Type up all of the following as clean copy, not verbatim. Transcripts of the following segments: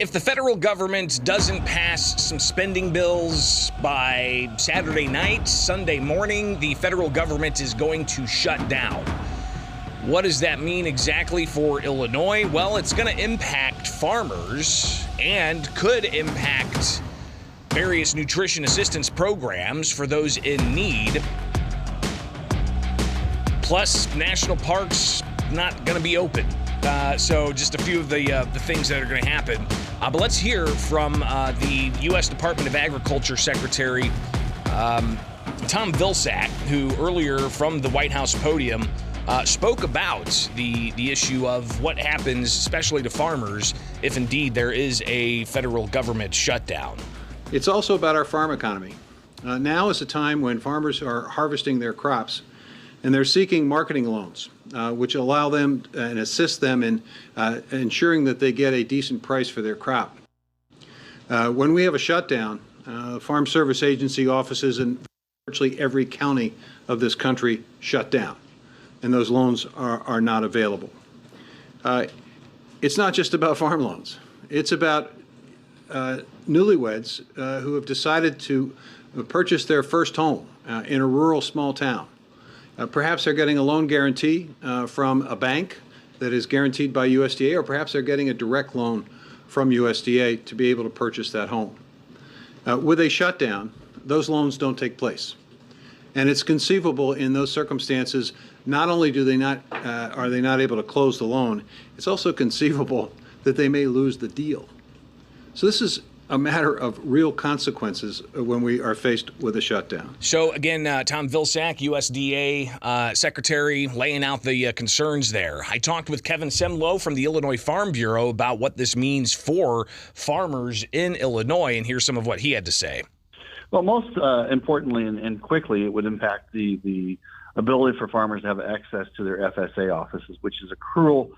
If the federal government doesn't pass some spending bills by Saturday night, Sunday morning, the federal government is going to shut down. What does that mean exactly for Illinois? Well, it's going to impact farmers and could impact various nutrition assistance programs for those in need. Plus, national parks not going to be open. So just a few of the things that are going to happen. But let's hear from the U.S. Department of Agriculture Secretary Tom Vilsack, who earlier from the White House podium spoke about the issue of what happens, especially to farmers, if indeed there is a federal government shutdown. It's also about our farm economy. Now is a time when farmers are harvesting their crops, and they're seeking marketing loans, which allow them and assist them in ensuring that they get a decent price for their crop. When we have a shutdown, Farm Service Agency offices in virtually every county of this country shut down, and those loans are not available. It's not just about farm loans. It's about newlyweds who have decided to purchase their first home in a rural small town. Perhaps they're getting a loan guarantee from a bank that is guaranteed by USDA, or perhaps they're getting a direct loan from USDA to be able to purchase that home. With a shutdown, those loans don't take place. And it's conceivable in those circumstances, not only are they not able to close the loan, it's also conceivable that they may lose the deal. So this is a matter of real consequences when we are faced with a shutdown. So again, Tom Vilsack, USDA Secretary, laying out the concerns there. I talked with Kevin Semlow from the Illinois Farm Bureau about what this means for farmers in Illinois, and here's some of what he had to say. Well, most importantly and quickly, it would impact the ability for farmers to have access to their FSA offices, which is a crucial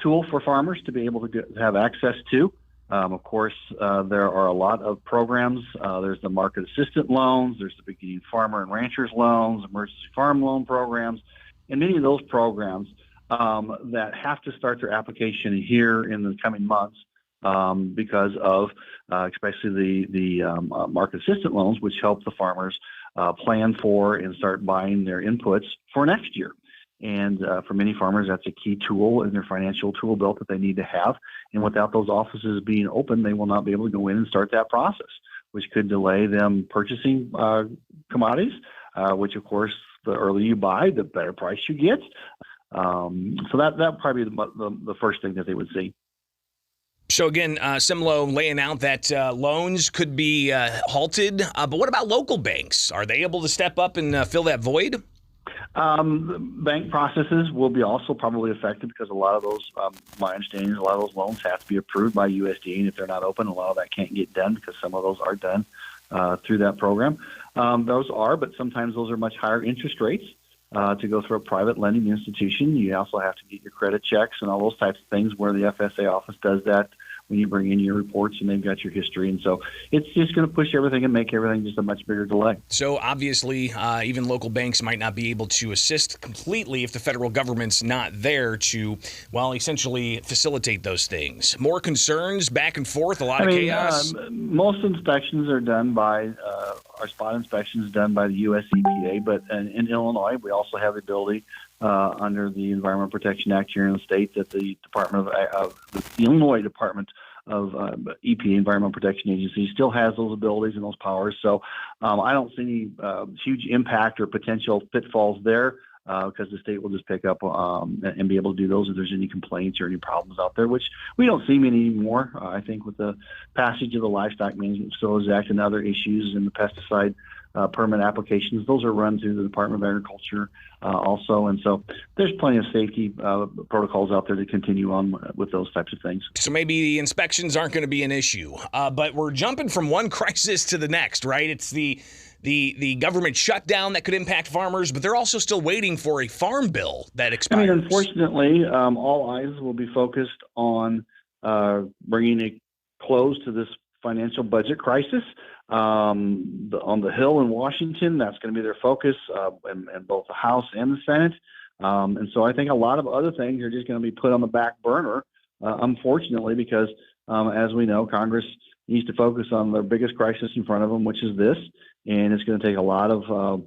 tool for farmers to be able to have access to. Of course, there are a lot of programs. There's the market assistant loans, there's the beginning farmer and ranchers loans, emergency farm loan programs, and many of those programs that have to start their application here in the coming months because of especially the market assistant loans, which help the farmers plan for and start buying their inputs for next year. And for many farmers, that's a key tool in their financial tool belt that they need to have. And without those offices being open, they will not be able to go in and start that process, which could delay them purchasing commodities, which, of course, the earlier you buy, the better price you get. So that probably be the first thing that they would see. So again, Semlow laying out that loans could be halted. But what about local banks? Are they able to step up and fill that void? Bank processes will be also probably affected because a lot of those, my understanding is a lot of those loans have to be approved by USDA, and if they're not open, a lot of that can't get done because some of those are done through that program. Those are, but sometimes those are much higher interest rates to go through a private lending institution. You also have to get your credit checks and all those types of things where the FSA office does that when you bring in your reports and they've got your history. And so it's just going to push everything and make everything just a much bigger delay. So obviously, even local banks might not be able to assist completely if the federal government's not there to, well, essentially facilitate those things. More concerns, back and forth, a lot of chaos. Most inspections are done by, our spot inspections done by the US EPA, but in Illinois, we also have the ability under the Environmental Protection Act here in the state that the Illinois Department of EPA, Environmental Protection Agency, still has those abilities and those powers. So I don't see any huge impact or potential pitfalls there because the state will just pick up and be able to do those if there's any complaints or any problems out there, which we don't see many anymore. I think with the passage of the Livestock Management Facilities Act and other issues in the pesticide permit applications, those are run through the Department of Agriculture also. And so there's plenty of safety protocols out there to continue on with those types of things. So maybe the inspections aren't going to be an issue, but we're jumping from one crisis to the next, right? It's the government shutdown that could impact farmers, but they're also still waiting for a farm bill that expires. Unfortunately, all eyes will be focused on bringing a close to this financial budget crisis. On the Hill in Washington, that's going to be their focus in both the House and the Senate. And so I think a lot of other things are just going to be put on the back burner, unfortunately, because as we know, Congress needs to focus on their biggest crisis in front of them, which is this. And it's going to take a lot of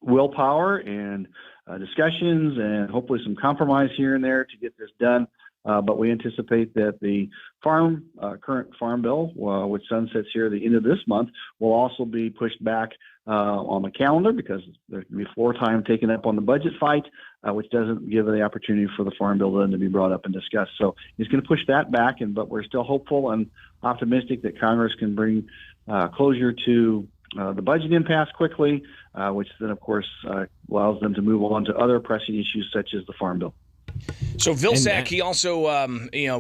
willpower and discussions and hopefully some compromise here and there to get this done. But we anticipate that the current farm bill, which sunsets here at the end of this month, will also be pushed back on the calendar because there's going to be floor time taken up on the budget fight, which doesn't give the opportunity for the farm bill then to be brought up and discussed. So he's going to push that back, but we're still hopeful and optimistic that Congress can bring closure to the budget impasse quickly, which then, of course, allows them to move on to other pressing issues such as the farm bill. So Vilsack, he also,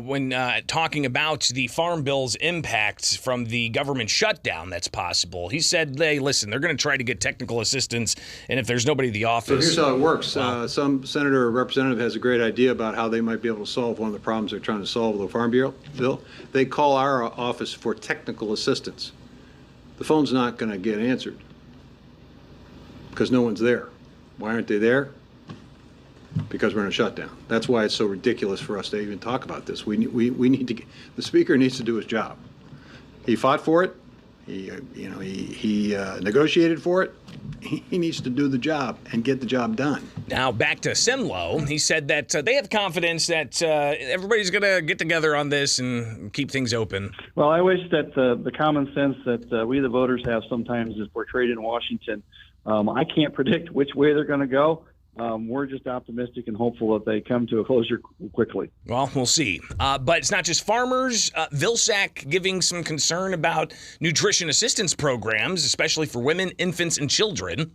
when talking about the Farm Bill's impact from the government shutdown that's possible, he said, hey, listen, they're going to try to get technical assistance, and if there's nobody in the office... So here's how it works. Some senator or representative has a great idea about how they might be able to solve one of the problems they're trying to solve with the Farm Bill. They call our office for technical assistance. The phone's not going to get answered because no one's there. Why aren't they there? Because we're in a shutdown. That's why it's so ridiculous for us to even talk about this. We need to. The speaker needs to do his job. He fought for it. He negotiated for it. He needs to do the job and get the job done. Now back to Simlo. He said that they have confidence that everybody's going to get together on this and keep things open. Well, I wish that the common sense that we the voters have sometimes is portrayed in Washington. I can't predict which way they're going to go. We're just optimistic and hopeful that they come to a closure quickly. Well, we'll see. But it's not just farmers. Vilsack giving some concern about nutrition assistance programs, especially for women, infants, and children.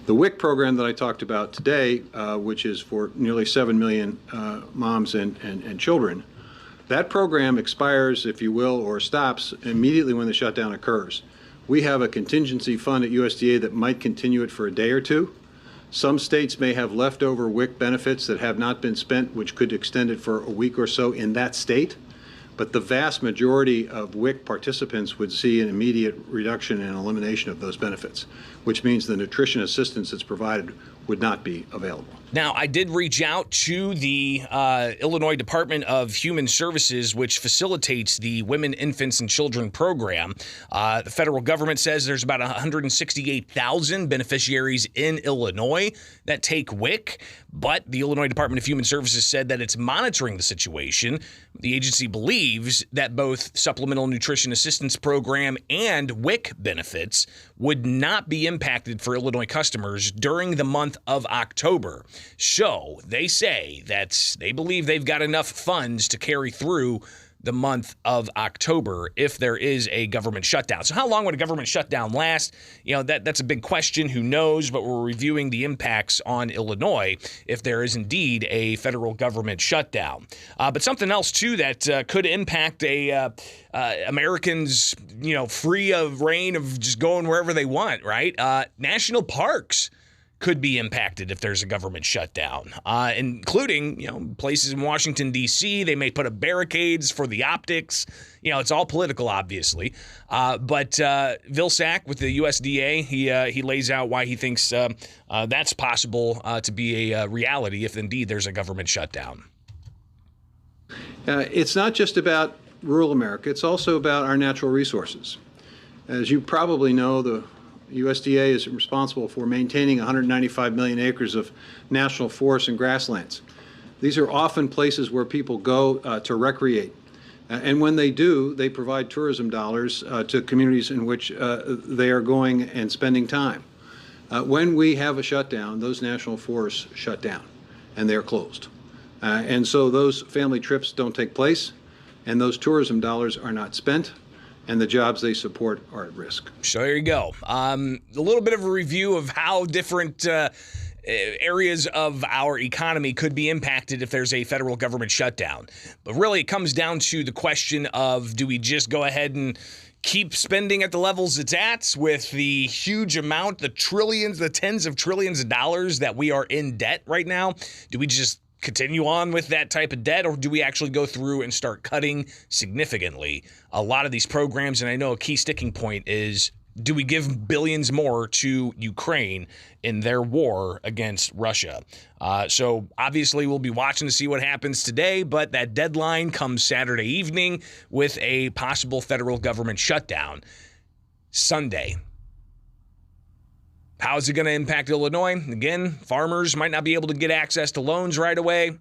The WIC program that I talked about today, which is for nearly 7 million moms and children, that program expires, if you will, or stops immediately when the shutdown occurs. We have a contingency fund at USDA that might continue it for a day or two. Some states may have leftover WIC benefits that have not been spent, which could extend it for a week or so in that state. But the vast majority of WIC participants would see an immediate reduction and elimination of those benefits, which means the nutrition assistance that's provided would not be available. Now, I did reach out to the Illinois Department of Human Services, which facilitates the Women, Infants, and Children program. The federal government says there's about 168,000 beneficiaries in Illinois that take WIC, but the Illinois Department of Human Services said that it's monitoring the situation. The agency believes that both Supplemental Nutrition Assistance Program and WIC benefits would not be impacted for Illinois customers during the month of October. So they say that they believe they've got enough funds to carry through the month of October if there is a government shutdown. So how long would a government shutdown last? That's a big question. Who knows? But we're reviewing the impacts on Illinois if there is indeed a federal government shutdown. But something else, too, that could impact Americans, free of reign of just going wherever they want, right? National parks could be impacted if there's a government shutdown, including, places in Washington, D.C. They may put up barricades for the optics. It's all political, obviously. But Vilsack with the USDA, he lays out why he thinks that's possible to be a reality if indeed there's a government shutdown. It's not just about rural America. It's also about our natural resources. As you probably know, the USDA is responsible for maintaining 195 million acres of national forests and grasslands. These are often places where people go to recreate. And when they do, they provide tourism dollars to communities in which they are going and spending time. When we have a shutdown, those national forests shut down and they're closed. And so those family trips don't take place and those tourism dollars are not spent, and the jobs they support are at risk. So there you go. A little bit of a review of how different areas of our economy could be impacted if there's a federal government shutdown. But really, it comes down to the question of, do we just go ahead and keep spending at the levels it's at with the huge amount, the trillions, the tens of trillions of dollars that we are in debt right now? Do we just continue on with that type of debt, or do we actually go through and start cutting significantly a lot of these programs? And I know a key sticking point is do we give billions more to Ukraine in their war against Russia? So obviously we'll be watching to see what happens today, but that deadline comes Saturday evening with a possible federal government shutdown Sunday. How is it going to impact Illinois? Again, farmers might not be able to get access to loans right away.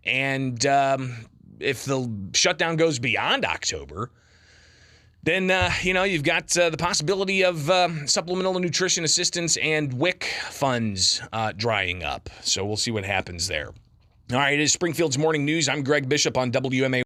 And if the shutdown goes beyond October, then, you've got the possibility of supplemental nutrition assistance and WIC funds drying up. So we'll see what happens there. All right, it is Springfield's Morning News. I'm Greg Bishop on WMA.